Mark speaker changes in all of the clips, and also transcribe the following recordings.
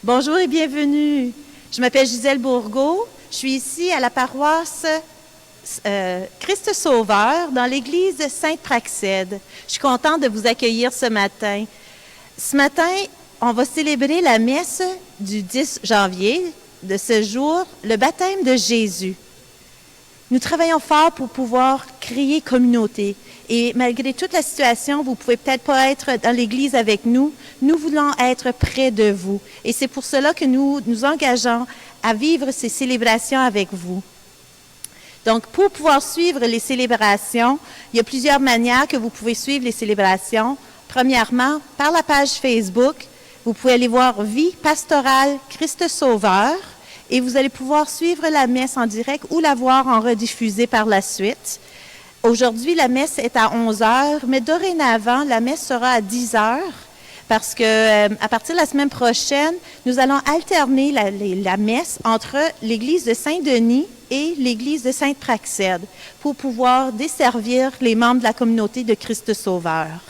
Speaker 1: Bonjour et bienvenue. Je m'appelle Gisèle Bourgault. Je suis ici à la paroisse Christ Sauveur dans l'église Sainte-Praxède. Je suis contente de vous accueillir ce matin. Ce matin, on va célébrer la messe du 10 janvier de ce jour, le baptême de Jésus. Nous travaillons fort pour pouvoir créer communauté. Et malgré toute la situation, vous ne pouvez peut-être pas être dans l'Église avec nous. Nous voulons être près de vous. Et c'est pour cela que nous nous engageons à vivre ces célébrations avec vous. Donc, pour pouvoir suivre les célébrations, il y a plusieurs manières que vous pouvez suivre les célébrations. Premièrement, par la page Facebook, vous pouvez aller voir Vie pastorale Christ Sauveur. Et vous allez pouvoir suivre la messe en direct ou la voir en rediffusée par la suite. Aujourd'hui, la messe est à 11 heures, mais dorénavant, la messe sera à 10 heures parce que à partir de la semaine prochaine, nous allons alterner la messe entre l'église de Saint-Denis et l'église de Sainte-Praxède pour pouvoir desservir les membres de la communauté de Christ Sauveur.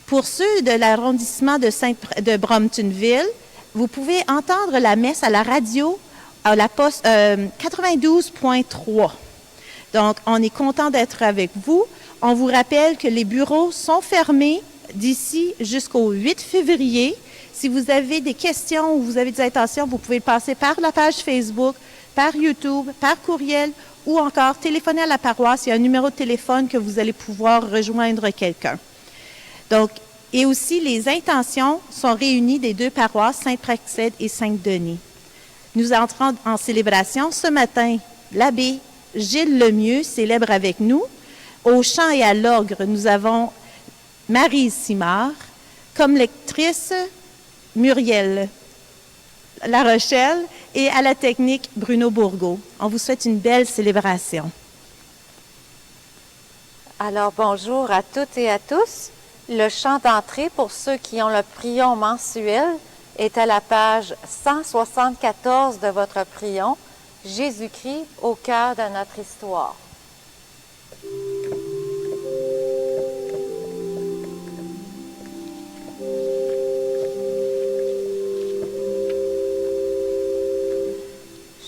Speaker 1: Pour ceux de l'arrondissement de Bromptonville, vous pouvez entendre la messe à la radio à la poste 92.3. Donc, on est content d'être avec vous. On vous rappelle que les bureaux sont fermés d'ici jusqu'au 8 février. Si vous avez des questions ou vous avez des intentions, vous pouvez passer par la page Facebook, par YouTube, par courriel ou encore téléphoner à la paroisse. Il y a un numéro de téléphone que vous allez pouvoir rejoindre quelqu'un. Donc, et aussi, les intentions sont réunies des deux paroisses, Sainte-Praxède et Saint-Denis. Nous entrons en célébration ce matin. L'abbé Gilles Lemieux célèbre avec nous. Au chant et à l'orgue, nous avons Marie Simard. Comme lectrice, Muriel La Rochelle. Et à la technique, Bruno Bourgault. On vous souhaite une belle célébration.
Speaker 2: Alors, bonjour à toutes et à tous. Le chant d'entrée pour ceux qui ont le prion mensuel est à la page 174 de votre prion, Jésus-Christ au cœur de notre histoire.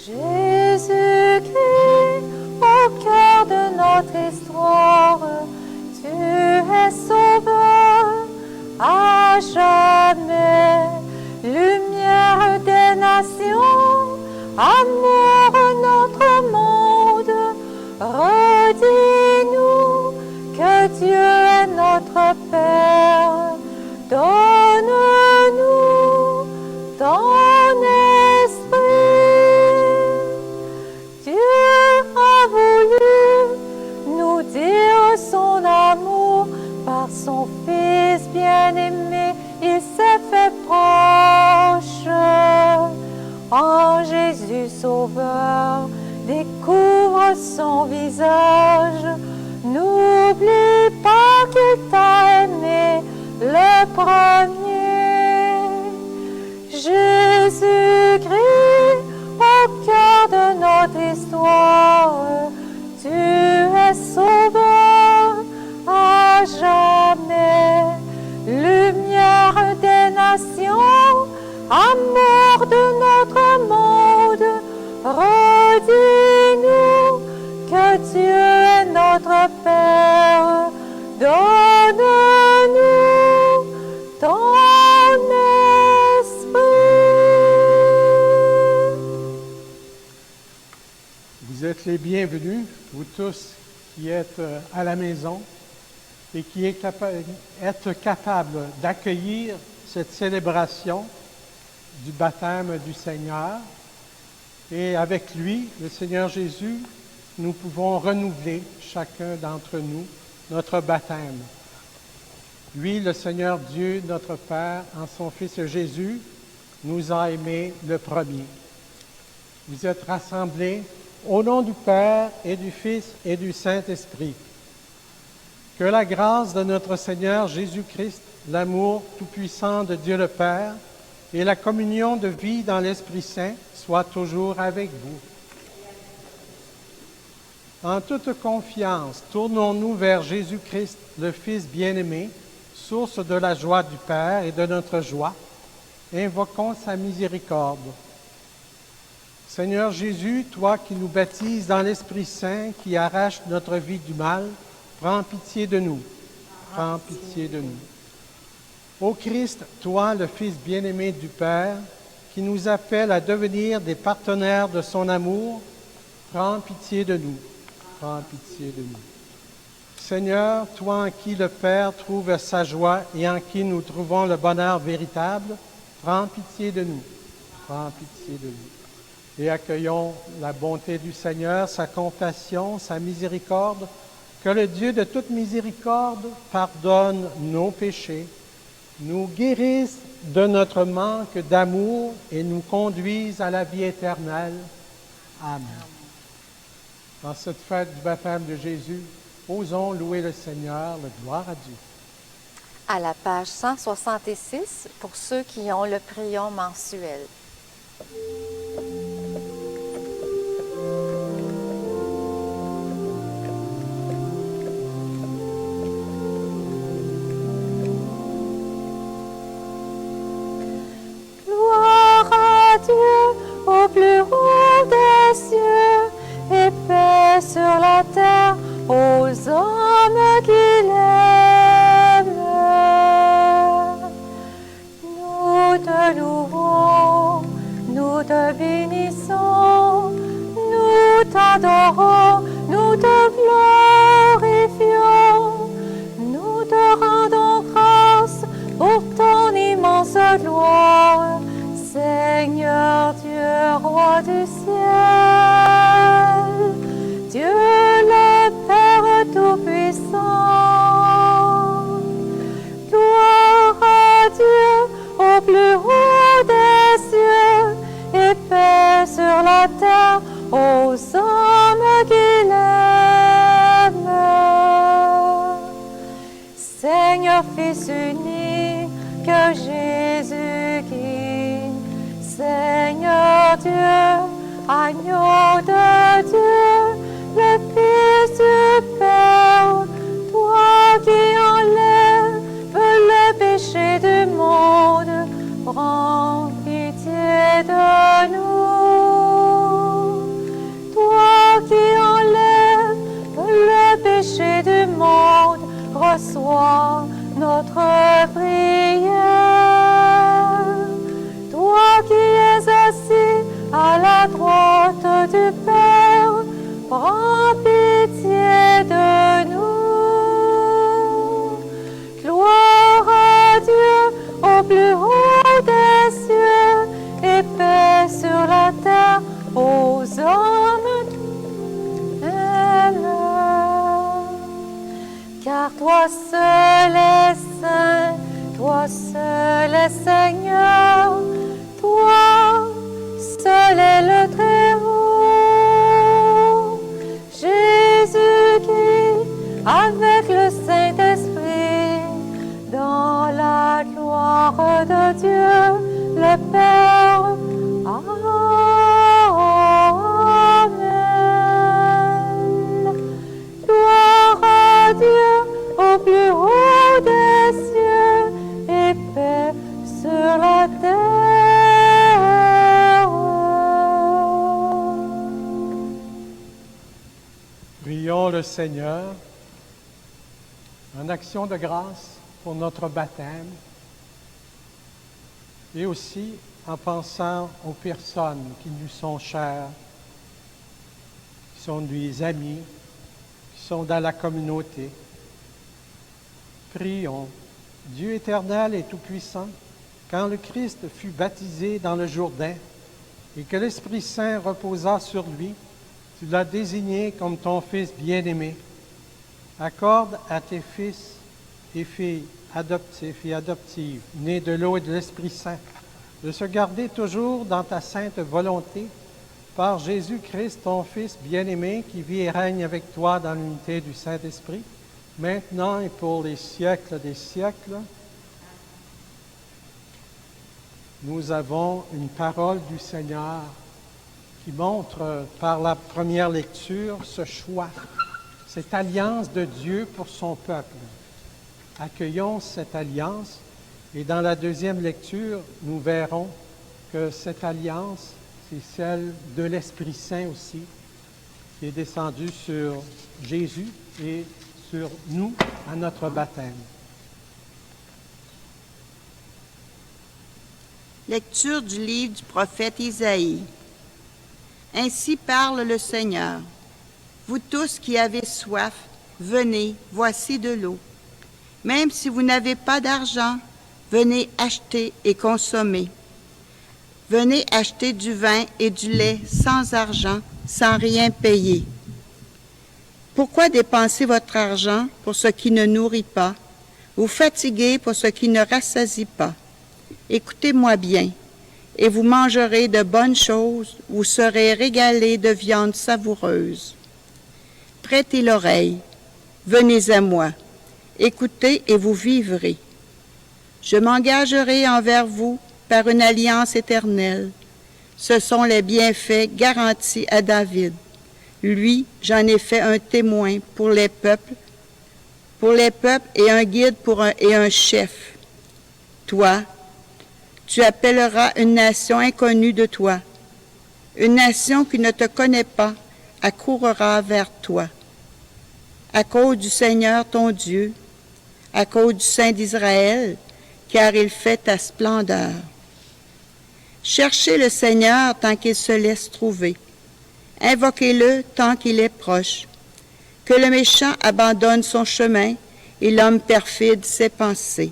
Speaker 3: Jésus-Christ au cœur de notre histoire, tu es sauveur à jamais, lumière des nations, amour notre monde. Redis-nous que Dieu est notre Père. Donne-nous ton esprit. Dieu a voulu nous dire son amour par son Fils bien-aimé. Il s'est fait proche. En Jésus Sauveur, découvre son visage. N'oublie pas qu'il t'a aimé le premier. Jésus-Christ, au cœur de notre histoire, tu es sauveur à jamais, lumière des nations, amour de notre monde. Redis-nous que Dieu est notre Père. Donne-nous ton esprit.
Speaker 4: Vous êtes les bienvenus, vous tous qui êtes à la maison et qui êtes capables d'accueillir cette célébration du baptême du Seigneur. Et avec lui, le Seigneur Jésus, nous pouvons renouveler, chacun d'entre nous, notre baptême. Lui, le Seigneur Dieu, notre Père, en son Fils Jésus, nous a aimés le premier. Vous êtes rassemblés au nom du Père et du Fils et du Saint-Esprit. Que la grâce de notre Seigneur Jésus-Christ, l'amour tout-puissant de Dieu le Père et la communion de vie dans l'Esprit Saint soient toujours avec vous. En toute confiance, tournons-nous vers Jésus-Christ, le Fils bien-aimé, source de la joie du Père et de notre joie, Invoquons sa miséricorde. Seigneur Jésus, toi qui nous baptises dans l'Esprit Saint, qui arrache notre vie du mal, prends pitié de nous. Prends pitié de nous. Ô Christ, toi, le Fils bien-aimé du Père, qui nous appelle à devenir des partenaires de son amour, prends pitié de nous. Prends pitié de nous. Seigneur, toi en qui le Père trouve sa joie et en qui nous trouvons le bonheur véritable, prends pitié de nous. Prends pitié de nous. Et accueillons la bonté du Seigneur, sa compassion, sa miséricorde. Que le Dieu de toute miséricorde pardonne nos péchés, nous guérisse de notre manque d'amour et nous conduise à la vie éternelle. Amen. Dans cette fête du baptême de Jésus, osons louer le Seigneur, le gloire à Dieu.
Speaker 2: À la page 166, pour ceux qui ont le prion mensuel.
Speaker 3: Gloire à Dieu au plus haut des cieux et paix sur la terre aux hommes qu'il aime. Nous te louons, nous te bénissons, nous t'adorons, nous te glorifions, nous te rendons grâce pour ton immense gloire, Seigneur Dieu, roi du ciel, Dieu le Père Tout-Puissant. Gloire à Dieu au plus haut des cieux et paix sur la terre aux hommes qu'il aime. Seigneur Fils unique, Jésus guide, Seigneur Dieu, agneau de Dieu, le Fils du Père, toi qui enlèves le péché du monde, prends pitié de nous. Toi qui enlèves le péché du monde, reçois notre prière. Toi qui es assis à la droite du Père, prends pitié de nous. Gloire à Dieu au plus haut des cieux et paix sur la terre aux hommes qu'il aime. Car toi seul es saint, toi seul es Seigneur, toi seul est le Très-Haut. Jésus qui, avec le Saint-Esprit, dans la gloire de Dieu, le Père, Amen. Gloire à Dieu au plus haut des cieux et paix sur la terre.
Speaker 4: Prions le Seigneur en action de grâce pour notre baptême et aussi en pensant aux personnes qui nous sont chères, qui sont des amis, qui sont dans la communauté. Prions. Dieu éternel et tout-puissant, quand le Christ fut baptisé dans le Jourdain et que l'Esprit Saint reposa sur lui, tu l'as désigné comme ton Fils bien-aimé. Accorde à tes fils et filles adoptifs et adoptives, nés de l'eau et de l'Esprit Saint, de se garder toujours dans ta sainte volonté, par Jésus-Christ, ton Fils bien-aimé, qui vit et règne avec toi dans l'unité du Saint-Esprit, maintenant et pour les siècles des siècles. Nous avons une parole du Seigneur qui montre par la première lecture ce choix, cette alliance de Dieu pour son peuple. Accueillons cette alliance Et dans la deuxième lecture, nous verrons que cette alliance, c'est celle de l'Esprit Saint aussi, qui est descendu sur Jésus et sur nous à notre baptême.
Speaker 5: Lecture du livre du prophète Isaïe. Ainsi parle le Seigneur. Vous tous qui avez soif, venez, voici de l'eau. Même si vous n'avez pas d'argent, venez acheter et consommer. Venez acheter du vin et du lait sans argent, sans rien payer. Pourquoi dépenser votre argent pour ce qui ne nourrit pas, vous fatiguer pour ce qui ne rassasie pas? Écoutez-moi bien, et vous mangerez de bonnes choses, vous serez régalés de viande savoureuse. Prêtez l'oreille, venez à moi, écoutez et vous vivrez. Je m'engagerai envers vous par une alliance éternelle. Ce sont les bienfaits garantis à David. Lui, j'en ai fait un témoin pour les peuples et un guide et un chef. Toi, tu appelleras une nation inconnue de toi. Une nation qui ne te connaît pas accourra vers toi. À cause du Seigneur ton Dieu, à cause du Saint d'Israël, car il fait ta splendeur. Cherchez le Seigneur tant qu'il se laisse trouver. Invoquez-le tant qu'il est proche. Que le méchant abandonne son chemin et l'homme perfide ses pensées.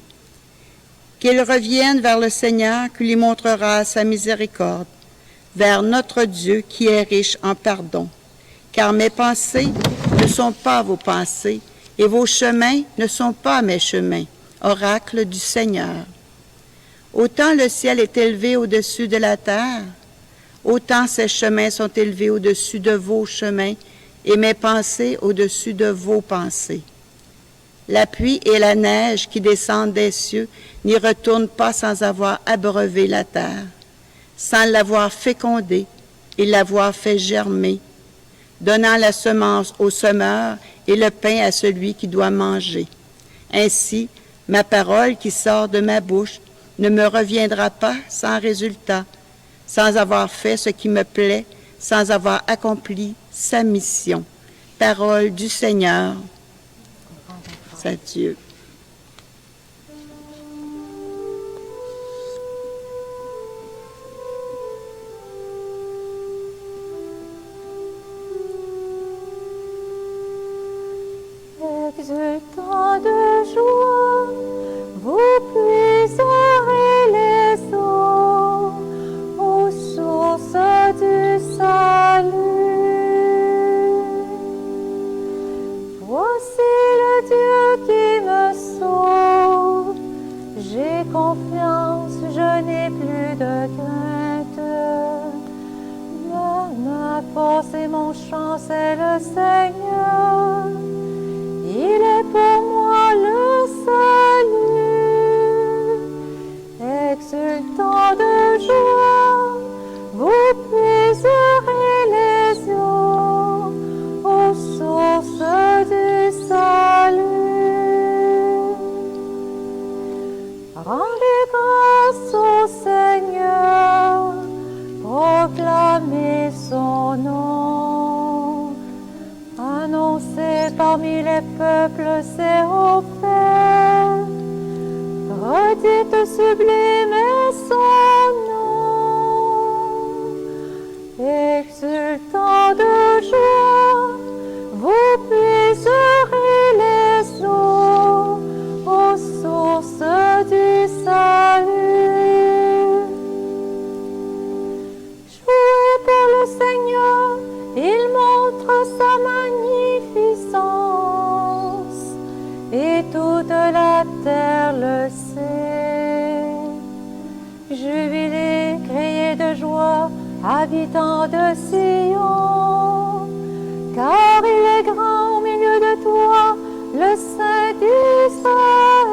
Speaker 5: Qu'il revienne vers le Seigneur qui lui montrera sa miséricorde, vers notre Dieu qui est riche en pardon. Car mes pensées ne sont pas vos pensées, et vos chemins ne sont pas mes chemins, oracle du Seigneur. Autant le ciel est élevé au-dessus de la terre, autant ses chemins sont élevés au-dessus de vos chemins, et mes pensées au-dessus de vos pensées. La pluie et la neige qui descendent des cieux n'y retournent pas sans avoir abreuvé la terre, sans l'avoir fécondée et l'avoir fait germer, donnant la semence au semeur et le pain à celui qui doit manger. Ainsi, ma parole qui sort de ma bouche ne me reviendra pas sans résultat, sans avoir fait ce qui me plaît, sans avoir accompli sa mission. Parole du Seigneur. C'est Dieu.
Speaker 3: Exultant de joie, vous puiserez les eaux aux sources du salut. Voici le Dieu qui me sauve. J'ai confiance, je n'ai plus de crainte. Ma force et mon chant, c'est le Seigneur. Il est pour moi le salut. Exultant de joie, vous puiserez les eaux aux sources du salut. Rendez grâce au Seigneur, proclamez son nom. Annoncez parmi les peuples ses hauts faits. Redites sublime est son nom. Exultant de joie, vous puiserez les eaux aux sources du salut. Jouez pour le Seigneur, il montre sa magnificence, et toute la terre le sait. Jubilez, criez de joie, habitants de Sion, car il est grand au milieu de toi, le Saint d'Israël.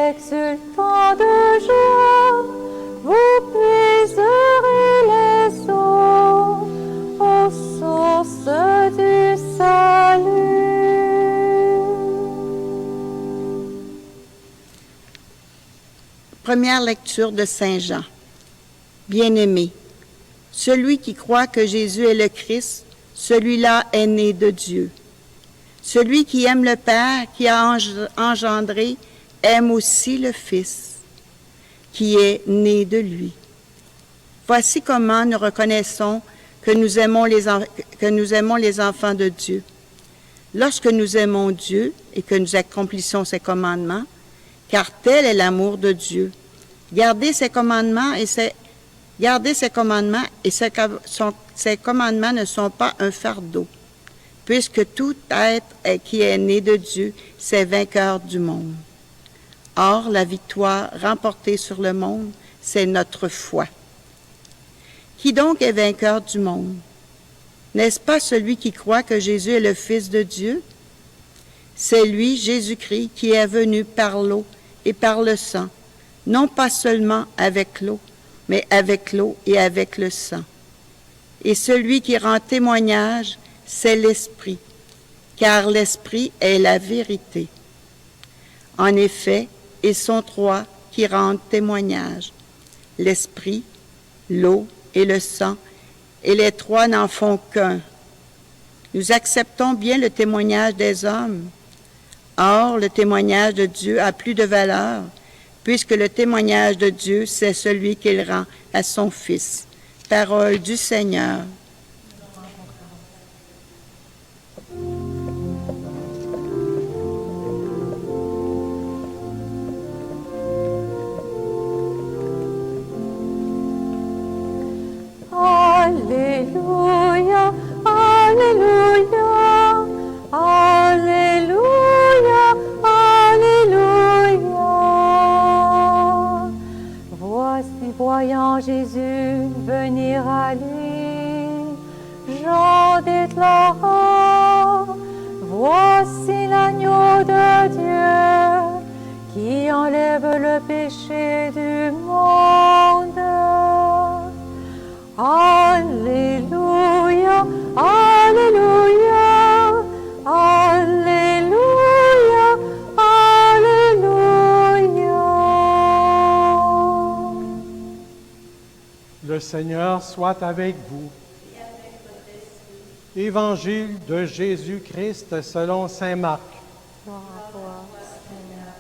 Speaker 3: Exultant de joie, vous puiserez les eaux aux sources du salut.
Speaker 5: Première lecture de Saint Jean. Bien-aimé, celui qui croit que Jésus est le Christ, celui-là est né de Dieu. Celui qui aime le Père, qui a engendré, aime aussi le Fils, qui est né de lui. Voici comment nous reconnaissons que nous aimons les enfants de Dieu. Lorsque nous aimons Dieu et que nous accomplissons ses commandements, car tel est l'amour de Dieu. Garder ses commandements et ses commandements ne sont pas un fardeau, puisque tout être qui est né de Dieu, c'est vainqueur du monde. Or, la victoire remportée sur le monde, c'est notre foi. Qui donc est vainqueur du monde? N'est-ce pas celui qui croit que Jésus est le Fils de Dieu? C'est lui, Jésus-Christ, qui est venu par l'eau et par le sang, non pas seulement avec l'eau, mais avec l'eau et avec le sang. Et celui qui rend témoignage, c'est l'Esprit, car l'Esprit est la vérité. En effet, ils sont trois qui rendent témoignage, l'Esprit, l'eau et le sang, et les trois n'en font qu'un. Nous acceptons bien le témoignage des hommes. Or, le témoignage de Dieu a plus de valeur, puisque le témoignage de Dieu, c'est celui qu'il rend à son Fils. Parole du Seigneur.
Speaker 3: Alléluia, Alléluia, Alléluia, Alléluia. Voici, voyant Jésus venir à lui, Jean déclara, voici l'agneau de Dieu qui enlève le péché du monde. Alléluia, Alléluia, Alléluia, Alléluia.
Speaker 4: Le Seigneur soit avec vous. Évangile de Jésus-Christ selon saint Marc.
Speaker 3: Gloire à toi, Seigneur.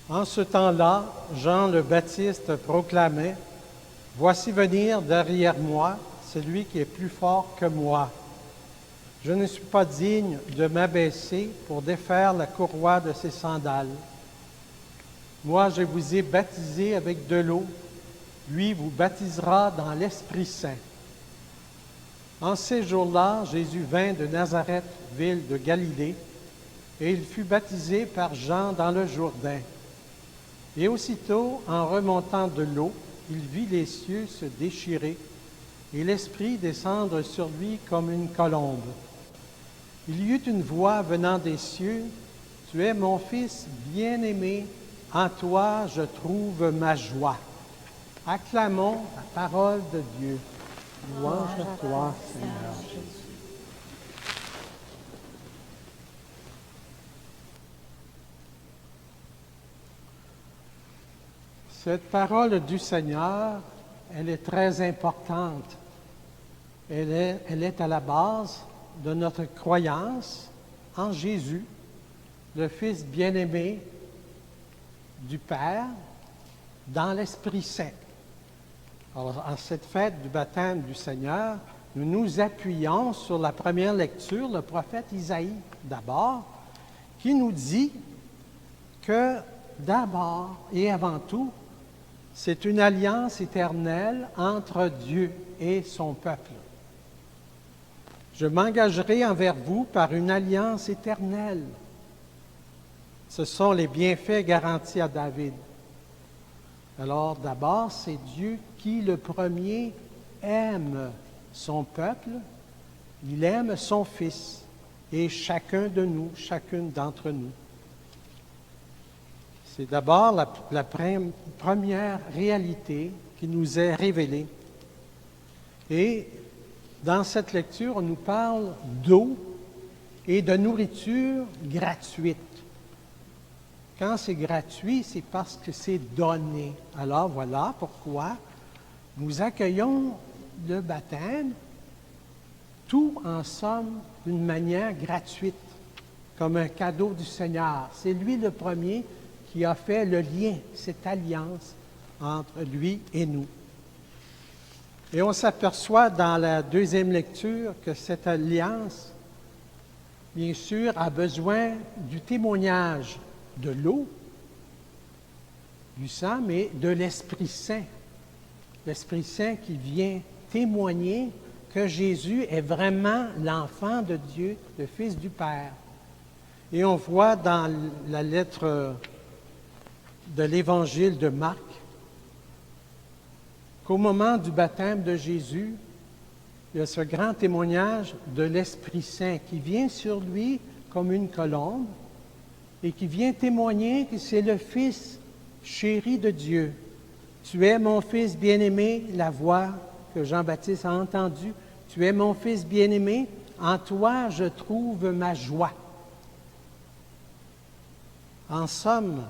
Speaker 4: En ce temps-là, Jean le Baptiste proclamait: voici venir derrière moi celui qui est plus fort que moi. Je ne suis pas digne de m'abaisser pour défaire la courroie de ses sandales. Moi, je vous ai baptisé avec de l'eau. Lui vous baptisera dans l'Esprit Saint. En ces jours-là, Jésus vint de Nazareth, ville de Galilée, et il fut baptisé par Jean dans le Jourdain. Et aussitôt, en remontant de l'eau, il vit les cieux se déchirer et l'Esprit descendre sur lui comme une colombe. Il y eut une voix venant des cieux: « Tu es mon Fils bien-aimé, en toi je trouve ma joie. » Acclamons la parole de Dieu. Louange à toi, Seigneur Jésus. Cette parole du Seigneur, elle est très importante. Elle est à la base de notre croyance en Jésus, le Fils bien-aimé du Père, dans l'Esprit Saint. Alors, en cette fête du baptême du Seigneur, nous nous appuyons sur la première lecture, le prophète Isaïe d'abord, qui nous dit que d'abord et avant tout, c'est une alliance éternelle entre Dieu et son peuple. Je m'engagerai envers vous par une alliance éternelle. Ce sont les bienfaits garantis à David. Alors d'abord, c'est Dieu qui, le premier, aime son peuple, il aime son Fils et chacun de nous, chacune d'entre nous. C'est d'abord la première réalité qui nous est révélée. Et dans cette lecture, on nous parle d'eau et de nourriture gratuite. Quand c'est gratuit, c'est parce que c'est donné. Alors voilà pourquoi nous accueillons le baptême, tout en somme d'une manière gratuite, comme un cadeau du Seigneur. C'est lui le premier qui a fait le lien, cette alliance entre lui et nous. Et on s'aperçoit dans la deuxième lecture que cette alliance, bien sûr, a besoin du témoignage de l'eau, du sang, mais de l'Esprit Saint. L'Esprit Saint qui vient témoigner que Jésus est vraiment l'enfant de Dieu, le Fils du Père. Et on voit dans la lettre de l'Évangile de Marc qu'au moment du baptême de Jésus, il y a ce grand témoignage de l'Esprit Saint qui vient sur lui comme une colombe et qui vient témoigner que c'est le Fils chéri de Dieu. Tu es mon Fils bien-aimé, la voix que Jean-Baptiste a entendue. Tu es mon Fils bien-aimé, en toi je trouve ma joie. En somme,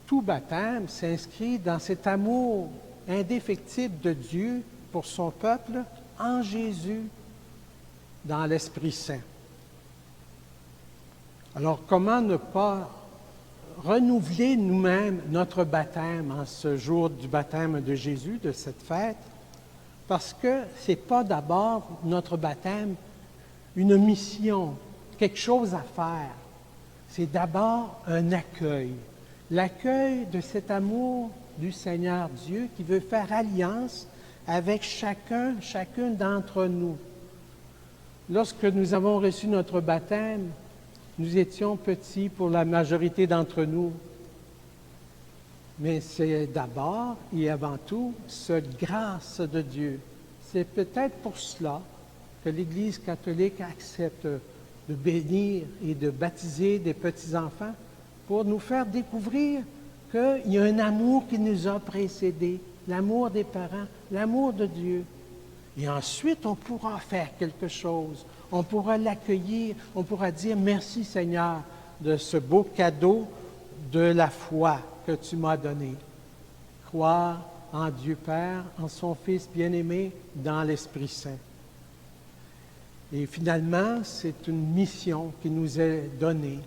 Speaker 4: tout baptême s'inscrit dans cet amour indéfectible de Dieu pour son peuple en Jésus, dans l'Esprit Saint. Alors, comment ne pas renouveler nous-mêmes notre baptême en ce jour du baptême de Jésus, de cette fête? Parce que ce n'est pas d'abord notre baptême une mission, quelque chose à faire. C'est d'abord un accueil. L'accueil de cet amour du Seigneur Dieu qui veut faire alliance avec chacune d'entre nous. Lorsque nous avons reçu notre baptême, nous étions petits pour la majorité d'entre nous. Mais c'est d'abord et avant tout cette grâce de Dieu. C'est peut-être pour cela que l'Église catholique accepte de bénir et de baptiser des petits-enfants pour nous faire découvrir qu'il y a un amour qui nous a précédés, l'amour des parents, l'amour de Dieu. Et ensuite, on pourra faire quelque chose. On pourra l'accueillir, on pourra dire « Merci Seigneur de ce beau cadeau de la foi que tu m'as donné. » Croire en Dieu Père, en son Fils bien-aimé, dans l'Esprit Saint. Et finalement, c'est une mission qui nous est donnée.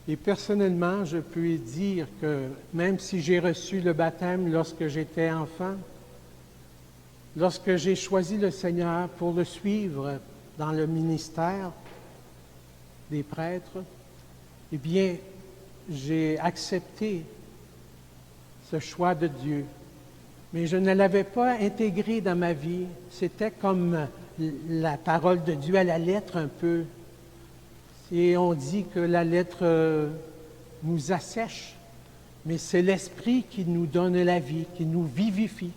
Speaker 4: Et personnellement, je peux dire que même si j'ai reçu le baptême lorsque j'étais enfant, lorsque j'ai choisi le Seigneur pour le suivre dans le ministère des prêtres, eh bien, j'ai accepté ce choix de Dieu. Mais je ne l'avais pas intégré dans ma vie. C'était comme la parole de Dieu à la lettre un peu. Et on dit que la lettre nous assèche, mais c'est l'Esprit qui nous donne la vie, qui nous vivifie.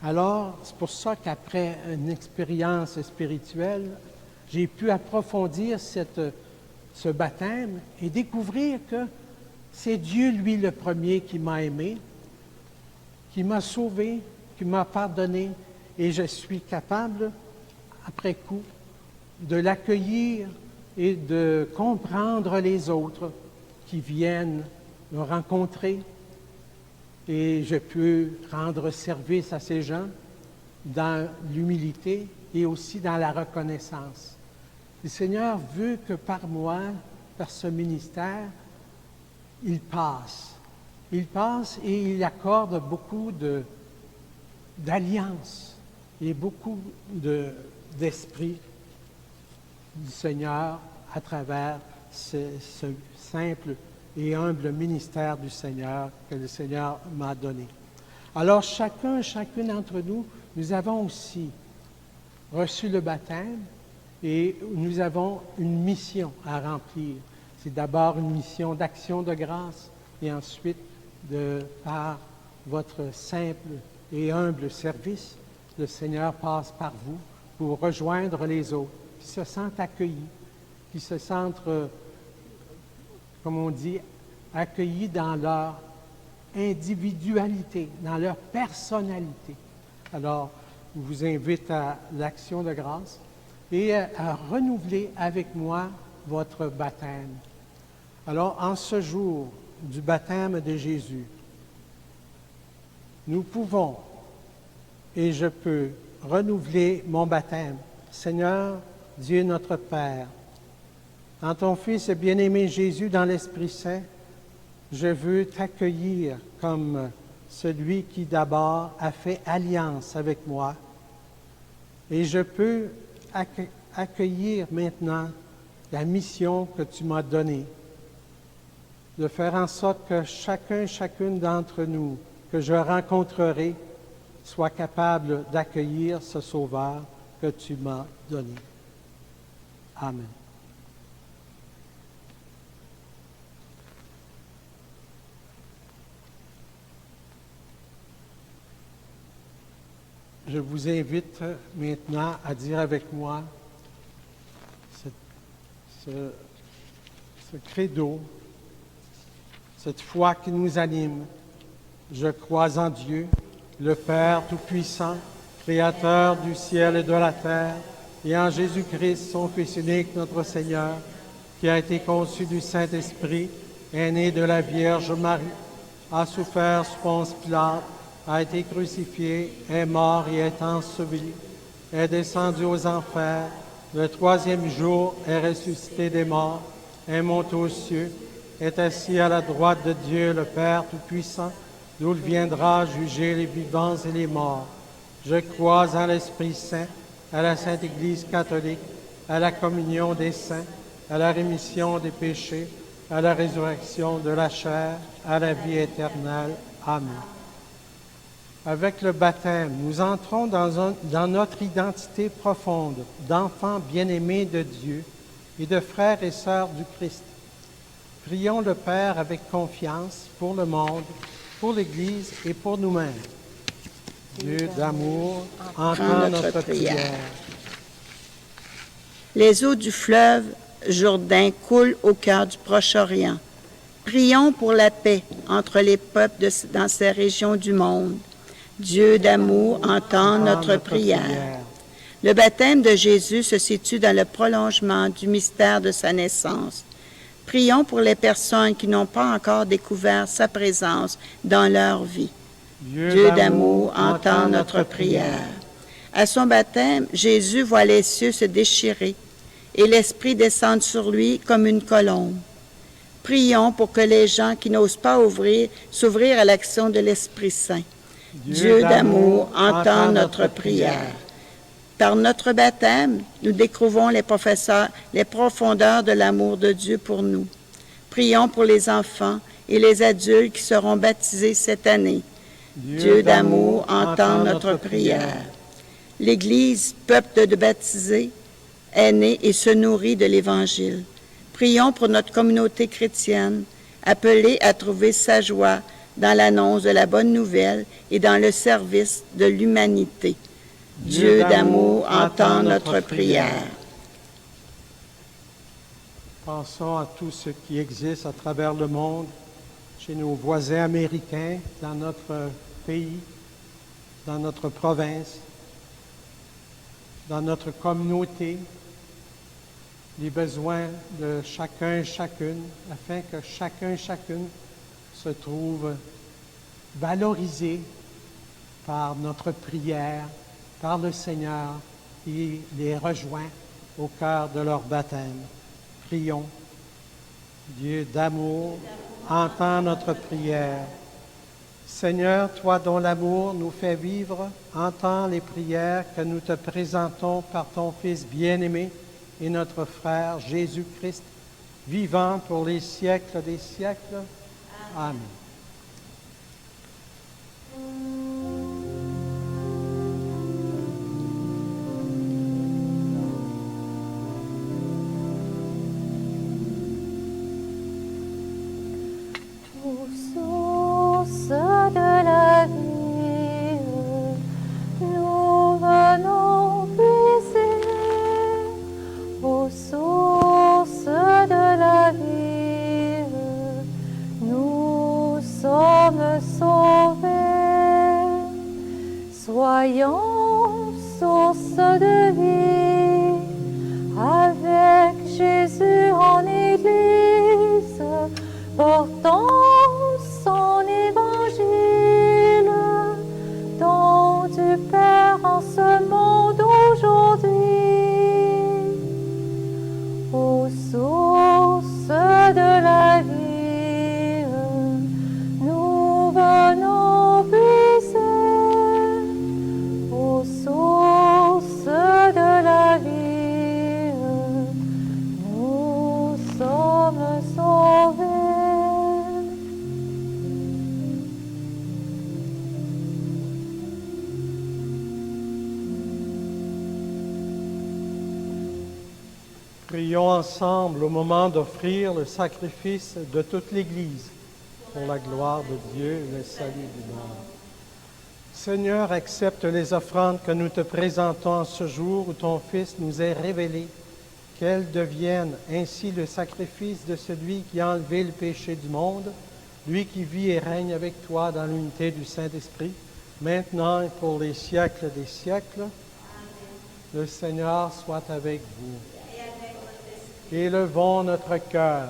Speaker 4: Alors, c'est pour ça qu'après une expérience spirituelle, j'ai pu approfondir ce baptême et découvrir que c'est Dieu, lui, le premier qui m'a aimé, qui m'a sauvé, qui m'a pardonné, et je suis capable, après coup, de l'accueillir et de comprendre les autres qui viennent me rencontrer. Et je peux rendre service à ces gens dans l'humilité et aussi dans la reconnaissance. Le Seigneur veut que par moi, par ce ministère, il passe. Il passe et il accorde beaucoup d'alliances et beaucoup d'esprit du Seigneur à travers ce simple et humble ministère du Seigneur que le Seigneur m'a donné. Alors chacune d'entre nous, nous avons aussi reçu le baptême et nous avons une mission à remplir. C'est d'abord une mission d'action de grâce et ensuite, par votre simple et humble service, le Seigneur passe par vous pour rejoindre les autres qui se sentent accueillis, qui se sentent, comme on dit, accueillis dans leur individualité, dans leur personnalité. Alors, je vous invite à l'action de grâce et à renouveler avec moi votre baptême. Alors, en ce jour du baptême de Jésus, nous pouvons et je peux renouveler mon baptême. Seigneur, Dieu notre Père, en ton Fils bien-aimé Jésus dans l'Esprit Saint, je veux t'accueillir comme celui qui d'abord a fait alliance avec moi. Et je peux accueillir maintenant la mission que tu m'as donnée, de faire en sorte que chacune d'entre nous que je rencontrerai soit capable d'accueillir ce Sauveur que tu m'as donné. Amen. Je vous invite maintenant à dire avec moi ce credo, cette foi qui nous anime. Je crois en Dieu, le Père Tout-Puissant, Créateur du ciel et de la terre, et en Jésus-Christ, son Fils unique, notre Seigneur, qui a été conçu du Saint-Esprit, est né de la Vierge Marie, a souffert sous Ponce Pilate, a été crucifié, est mort et est enseveli, est descendu aux enfers, le troisième jour est ressuscité des morts, est monté aux cieux, est assis à la droite de Dieu, le Père Tout-Puissant, d'où il viendra juger les vivants et les morts. Je crois en l'Esprit Saint, à la Sainte Église catholique, à la communion des saints, à la rémission des péchés, à la résurrection de la chair, à la vie éternelle. Amen. Avec le baptême, nous entrons dans notre identité profonde d'enfants bien-aimés de Dieu et de frères et sœurs du Christ. Prions le Père avec confiance pour le monde, pour l'Église et pour nous-mêmes. Dieu d'amour, entends notre prière.
Speaker 5: Les eaux du fleuve Jourdain coulent au cœur du Proche-Orient. Prions pour la paix entre les peuples dans ces régions du monde. Dieu d'amour, entends notre prière. Le baptême de Jésus se situe dans le prolongement du mystère de sa naissance. Prions pour les personnes qui n'ont pas encore découvert sa présence dans leur vie. Dieu d'amour, entends notre prière. À son baptême, Jésus voit les cieux se déchirer et l'Esprit descendre sur lui comme une colombe. Prions pour que les gens qui n'osent pas s'ouvrir à l'action de l'Esprit Saint. Dieu d'amour, entends notre prière. Par notre baptême, nous découvrons les profondeurs de l'amour de Dieu pour nous. Prions pour les enfants et les adultes qui seront baptisés cette année. Dieu d'amour, entends notre prière. L'Église, peuple de baptisés, est née et se nourrit de l'Évangile. Prions pour notre communauté chrétienne, appelée à trouver sa joie dans l'annonce de la bonne nouvelle et dans le service de l'humanité. Dieu d'amour, entends notre prière.
Speaker 4: Pensons à tout ce qui existe à travers le monde, chez nos voisins américains, dans notre pays, dans notre province, dans notre communauté, les besoins de chacun et chacune, afin que chacun et chacune se trouve valorisé par notre prière, par le Seigneur, qui les rejoint au cœur de leur baptême. Prions. Dieu d'amour, entends notre prière. Seigneur, toi dont l'amour nous fait vivre, entends les prières que nous te présentons par ton Fils bien-aimé et notre frère Jésus-Christ, vivant pour les siècles des siècles. Amen.
Speaker 3: Source de la vie, nous venons puiser. Aux sources de la vie, nous sommes sauvés. Soyons source de vie, avec Jésus en Église. chantons son évangile, don du Père en ce monde aujourd'hui. Aux sources de la vie, nous venons puiser. Aux sources de la vie, nous sommes sauvés.
Speaker 4: Prions ensemble au moment d'offrir le sacrifice de toute l'Église pour la gloire de Dieu et le salut du monde. Seigneur, accepte les offrandes que nous te présentons en ce jour où ton Fils nous est révélé, qu'elles deviennent ainsi le sacrifice de celui qui a enlevé le péché du monde, lui qui vit et règne avec toi dans l'unité du Saint-Esprit, maintenant et pour les siècles des siècles. Le Seigneur soit avec vous. Élevons notre cœur.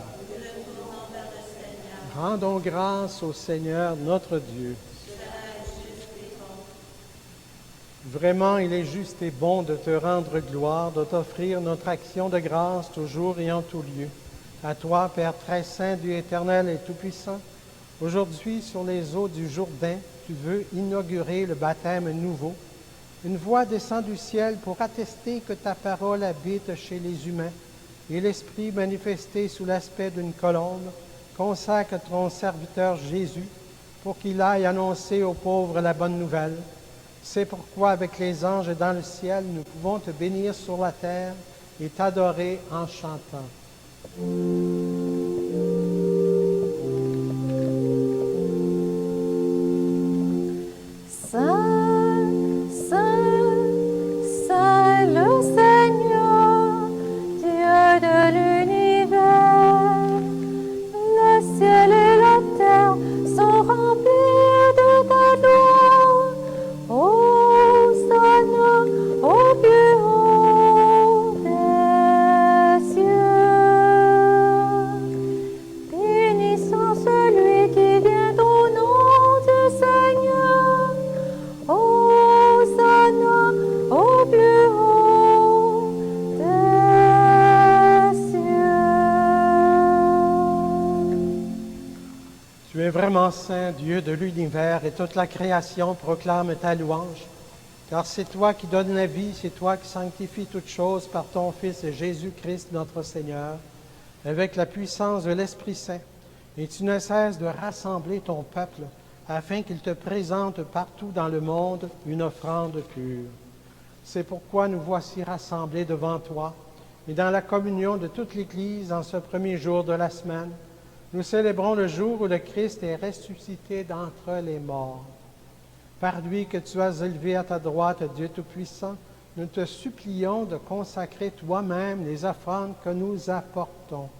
Speaker 4: Rendons grâce au Seigneur notre Dieu. Vraiment, il est juste et bon de te rendre gloire, de t'offrir notre action de grâce toujours et en tout lieu. À toi, Père très saint, Dieu éternel et tout-puissant, aujourd'hui, sur les eaux du Jourdain, tu veux inaugurer le baptême nouveau. Une voix descend du ciel pour attester que ta parole habite chez les humains, et l'Esprit manifesté sous l'aspect d'une colombe consacre ton serviteur Jésus pour qu'il aille annoncer aux pauvres la bonne nouvelle. C'est pourquoi avec les anges dans le ciel, nous pouvons te bénir sur la terre et t'adorer en chantant.
Speaker 3: Saint, Saint, Saint le Seigneur, Dieu de l'univers, le ciel et la terre sont remplis de ta gloire. Hosanna au plus haut des cieux. Bénissons celui qui vient au nom du Seigneur. Hosanna au plus haut des cieux.
Speaker 4: Tu es vraiment saint, Dieu de l'univers, et toute la création proclame ta louange. Car c'est toi qui donnes la vie, c'est toi qui sanctifies toutes choses par ton Fils Jésus-Christ notre Seigneur, avec la puissance de l'Esprit Saint. Et tu ne cesses de rassembler ton peuple, afin qu'il te présente partout dans le monde une offrande pure. C'est pourquoi nous voici rassemblés devant toi, et dans la communion de toute l'Église en ce premier jour de la semaine, nous célébrons le jour où le Christ est ressuscité d'entre les morts. Par lui que tu as élevé à ta droite, Dieu Tout-Puissant, nous te supplions de consacrer toi-même les offrandes que nous apportons.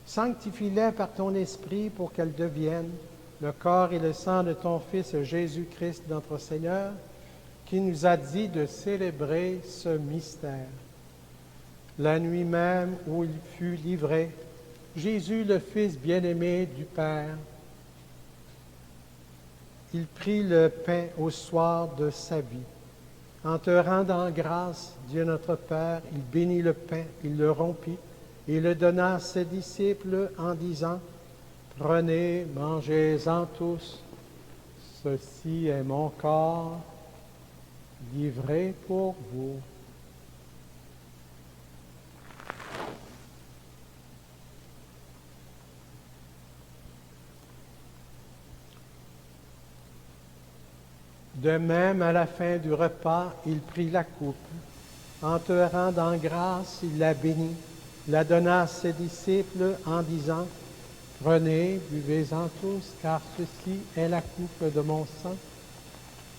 Speaker 4: Sanctifie-les par ton Esprit pour qu'elles deviennent le corps et le sang de ton Fils Jésus-Christ notre Seigneur, qui nous a dit de célébrer ce mystère. La nuit même où il fut livré, Jésus, le Fils bien-aimé du Père, il prit le pain au soir de sa vie. En te rendant grâce, Dieu notre Père, il bénit le pain, il le rompit et le donna à ses disciples en disant, « Prenez, mangez-en tous, ceci est mon corps livré pour vous. » De même, à la fin du repas, il prit la coupe. En te rendant grâce, il la bénit, la donna à ses disciples en disant, « Prenez, buvez-en tous, car ceci est la coupe de mon sang,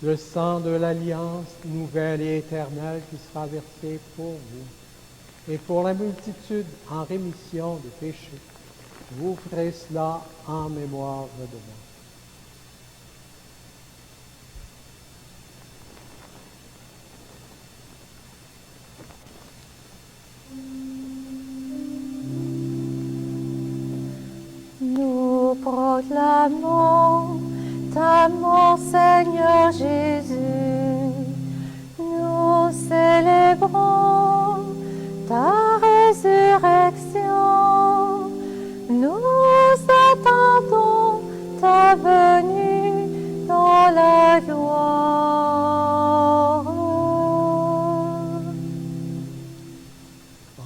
Speaker 4: le sang de l'alliance nouvelle et éternelle qui sera versé pour vous. Et pour la multitude en rémission de péchés, vous ferez cela en mémoire de moi. »
Speaker 3: Nous t'aimons, Seigneur Jésus. Nous célébrons ta résurrection. Nous attendons ta venue dans la gloire.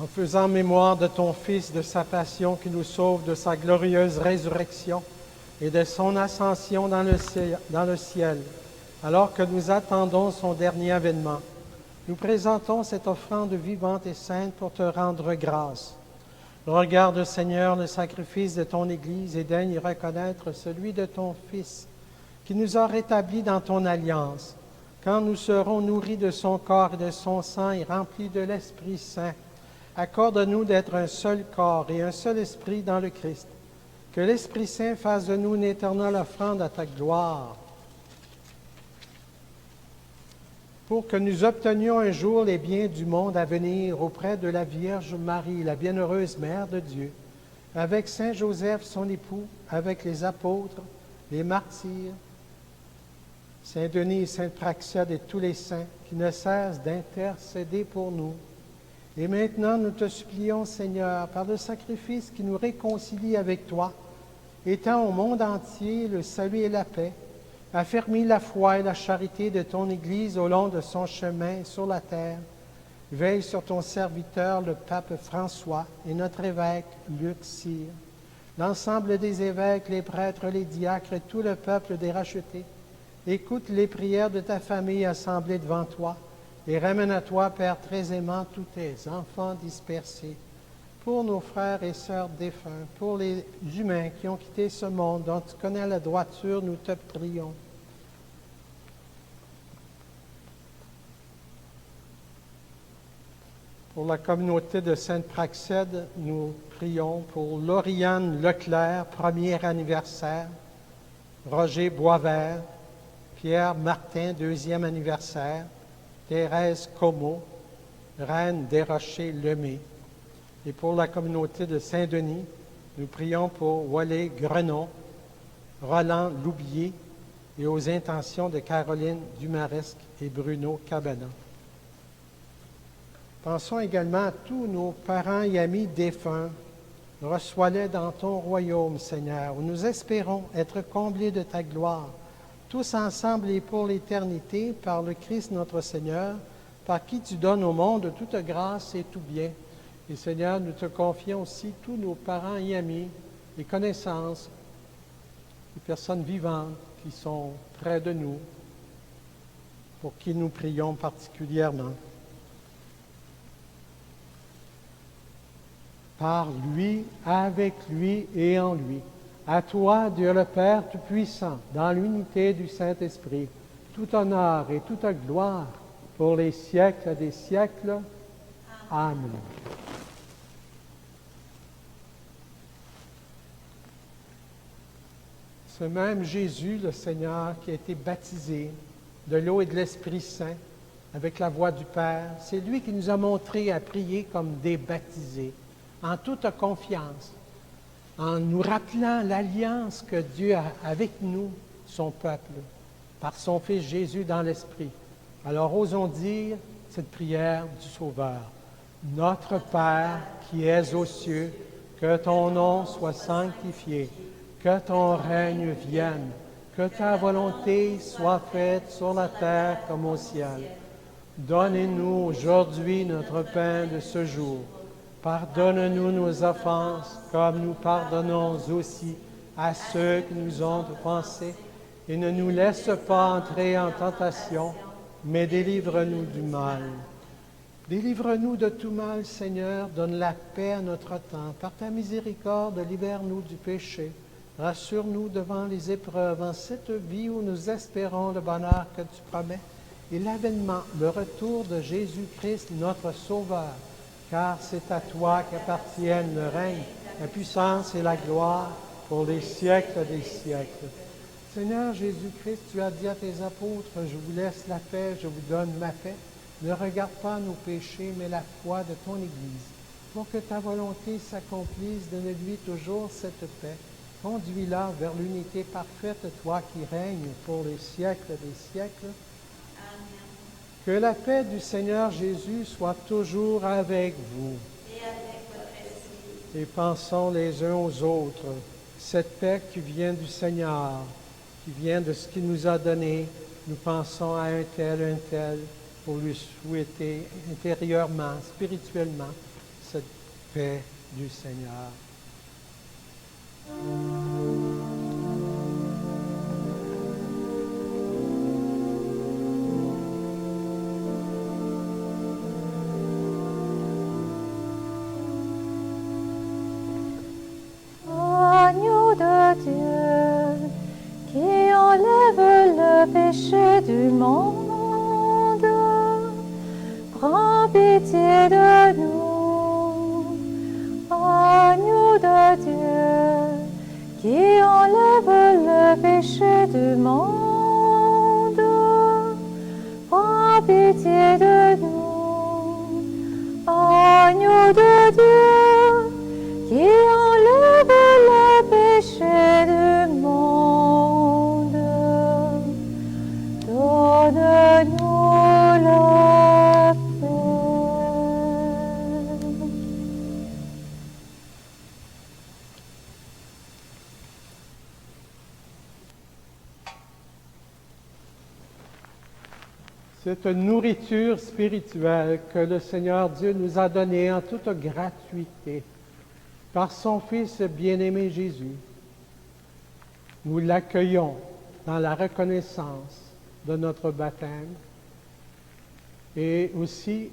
Speaker 4: En faisant mémoire de ton Fils, de sa passion qui nous sauve, de sa glorieuse résurrection et de son ascension dans le ciel, alors que nous attendons son dernier avènement, nous présentons cette offrande vivante et sainte pour te rendre grâce. Regarde, Seigneur, le sacrifice de ton Église et daigne y reconnaître celui de ton Fils, qui nous a rétablis dans ton alliance. Quand nous serons nourris de son corps et de son sang et remplis de l'Esprit Saint, accorde-nous d'être un seul corps et un seul esprit dans le Christ. Que l'Esprit Saint fasse de nous une éternelle offrande à ta gloire, pour que nous obtenions un jour les biens du monde à venir auprès de la Vierge Marie, la bienheureuse Mère de Dieu, avec Saint Joseph, son époux, avec les apôtres, les martyrs, Saint Denis et Sainte Praxède et tous les saints qui ne cessent d'intercéder pour nous. Et maintenant, nous te supplions, Seigneur, par le sacrifice qui nous réconcilie avec toi, étends au monde entier le salut et la paix, affermis la foi et la charité de ton Église au long de son chemin sur la terre. Veille sur ton serviteur, le pape François, et notre évêque Luc Cyr, l'ensemble des évêques, les prêtres, les diacres et tout le peuple des rachetés. Écoute les prières de ta famille assemblée devant toi, et ramène à toi, Père très aimant, tous tes enfants dispersés. Pour nos frères et sœurs défunts, pour les humains qui ont quitté ce monde, dont tu connais la droiture, nous te prions. Pour la communauté de Sainte-Praxède, nous prions pour Lauriane Leclerc, premier anniversaire, Roger Boisvert, Pierre Martin, deuxième anniversaire, Thérèse Comeau, Reine Desrochers-Lemay. Et pour la communauté de Saint-Denis, nous prions pour Wally Grenon, Roland Loubier et aux intentions de Caroline Dumaresque et Bruno Cabana. Pensons également à tous nos parents et amis défunts. Reçois-les dans ton royaume, Seigneur, où nous espérons être comblés de ta gloire, tous ensemble et pour l'éternité, par le Christ notre Seigneur, par qui tu donnes au monde toute grâce et tout bien. Et Seigneur, nous te confions aussi tous nos parents et amis, les connaissances, les personnes vivantes qui sont près de nous, pour qui nous prions particulièrement. Par lui, avec lui et en lui. À toi, Dieu le Père Tout-Puissant, dans l'unité du Saint-Esprit, tout honneur et toute gloire pour les siècles des siècles. Amen. Ce même Jésus, le Seigneur, qui a été baptisé de l'eau et de l'Esprit Saint avec la voix du Père, c'est lui qui nous a montré à prier comme des baptisés, en toute confiance, en nous rappelant l'alliance que Dieu a avec nous, son peuple, par son Fils Jésus dans l'Esprit. Alors osons dire cette prière du Sauveur. Notre Père qui es aux cieux, que ton nom soit sanctifié, que ton règne vienne, que ta volonté soit faite sur la terre comme au ciel. Donnez-nous aujourd'hui notre pain de ce jour. Pardonne-nous nos offenses, comme nous pardonnons aussi à ceux qui nous ont offensés. Et ne nous laisse pas entrer en tentation, mais délivre-nous du mal. Délivre-nous de tout mal, Seigneur, donne la paix à notre temps. Par ta miséricorde, libère-nous du péché. Rassure-nous devant les épreuves en cette vie où nous espérons le bonheur que tu promets et l'avènement, le retour de Jésus-Christ, notre Sauveur. Car c'est à toi qu'appartiennent le règne, la puissance et la gloire pour les siècles des siècles. Seigneur Jésus-Christ, tu as dit à tes apôtres, je vous laisse la paix, je vous donne ma paix. Ne regarde pas nos péchés, mais la foi de ton Église. Pour que ta volonté s'accomplisse, donne-lui toujours cette paix. Conduis-la vers l'unité parfaite, toi qui règnes pour les siècles des siècles.
Speaker 1: Amen.
Speaker 4: Que la paix du Seigneur Jésus soit toujours avec vous.
Speaker 1: Et avec votre esprit.
Speaker 4: Et pensons les uns aux autres, cette paix qui vient du Seigneur, qui vient de ce qu'il nous a donné, nous pensons à un tel, pour lui souhaiter intérieurement, spirituellement, cette paix du Seigneur.
Speaker 3: Agneau de Dieu, qui enlève le péché du monde, prends pitié de nous. Agneau de Dieu, qui enlève le péché du monde, prends pitié de nous. Agneau de Dieu, qui enlève le péché du monde, donne-nous la paix.
Speaker 4: Cette nourriture spirituelle que le Seigneur Dieu nous a donnée en toute gratuité par son Fils bien-aimé Jésus, nous l'accueillons dans la reconnaissance de notre baptême et aussi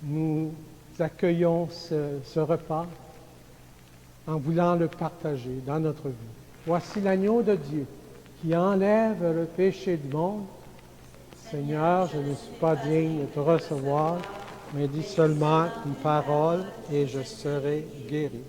Speaker 4: nous accueillons ce repas en voulant le partager dans notre vie. Voici l'agneau de Dieu qui enlève le péché du monde. Seigneur, je ne suis pas digne de te recevoir, mais dis seulement une parole et je serai guéri.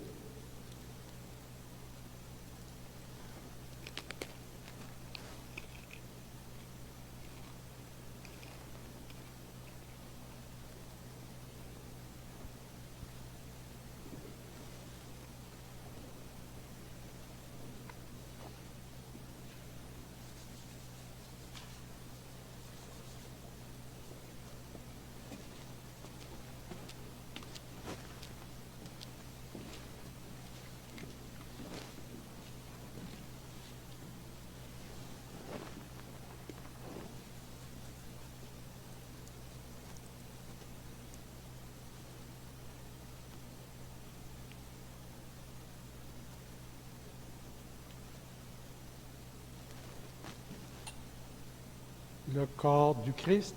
Speaker 4: Le corps du Christ.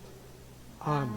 Speaker 4: Amen.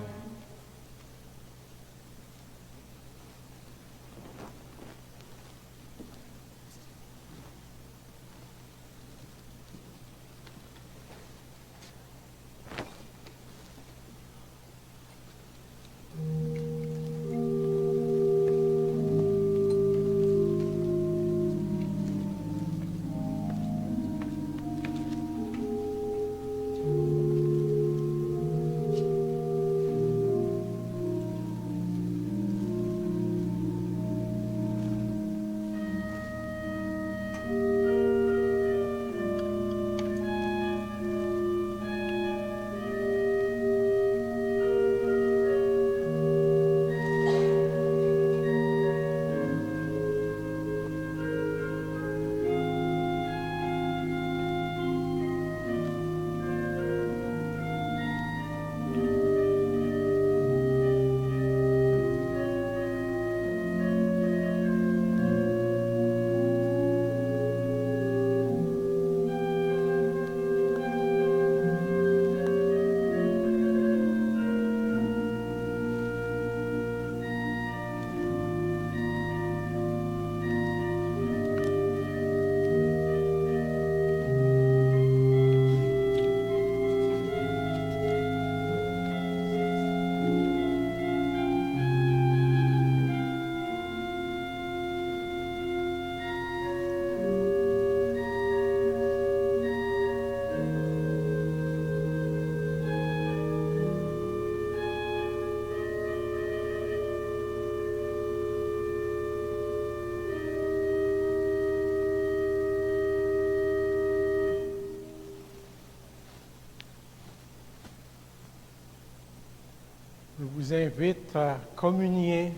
Speaker 4: vous invite à communier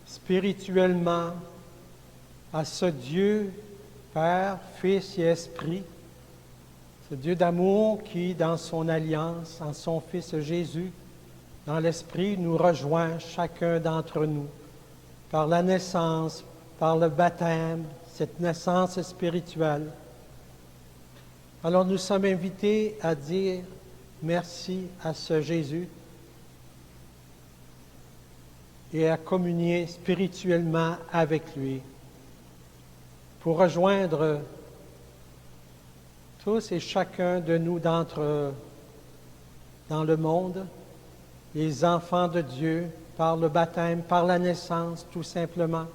Speaker 4: spirituellement à ce Dieu, Père, Fils et Esprit, ce Dieu d'amour qui, dans son alliance, en son Fils Jésus, dans l'Esprit, nous rejoint chacun d'entre nous par la naissance, par le baptême, cette naissance spirituelle. Alors nous sommes invités à dire merci à ce Jésus et à communier spirituellement avec lui pour rejoindre tous et chacun de nous dans le monde, les enfants de Dieu, par le baptême, par la naissance, tout simplement.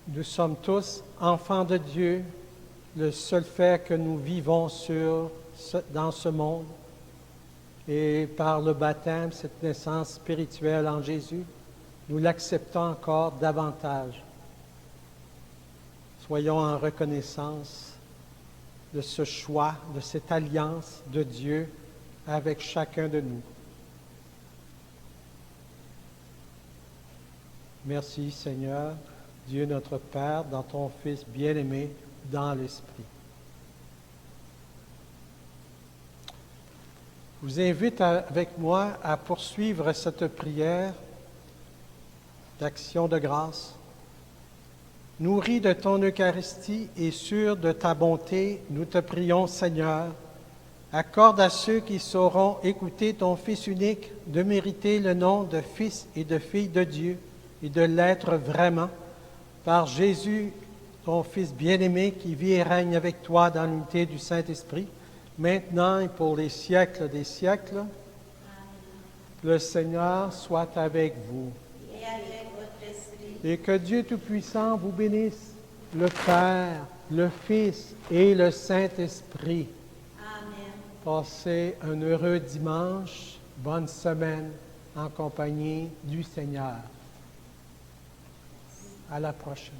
Speaker 4: Nous sommes tous enfants de Dieu, le seul fait que nous vivons dans ce monde. Et par le baptême, cette naissance spirituelle en Jésus, nous l'acceptons encore davantage. Soyons en reconnaissance de ce choix, de cette alliance de Dieu avec chacun de nous. Merci Seigneur, Dieu notre Père, dans ton Fils bien-aimé, dans l'Esprit. Je vous invite avec moi à poursuivre cette prière d'action de grâce. Nourris de ton Eucharistie et sûr de ta bonté, nous te prions, Seigneur, accorde à ceux qui sauront écouter ton Fils unique de mériter le nom de Fils et de Fille de Dieu et de l'être vraiment, par Jésus, ton Fils bien-aimé, qui vit et règne avec toi dans l'unité du Saint-Esprit, maintenant et pour les siècles des siècles. Le Seigneur soit avec vous.
Speaker 1: Et avec votre esprit.
Speaker 4: Et que Dieu Tout-Puissant vous bénisse, le Père, le Fils et le Saint-Esprit.
Speaker 1: Amen.
Speaker 4: Passez un heureux dimanche, bonne semaine en compagnie du Seigneur. À la prochaine.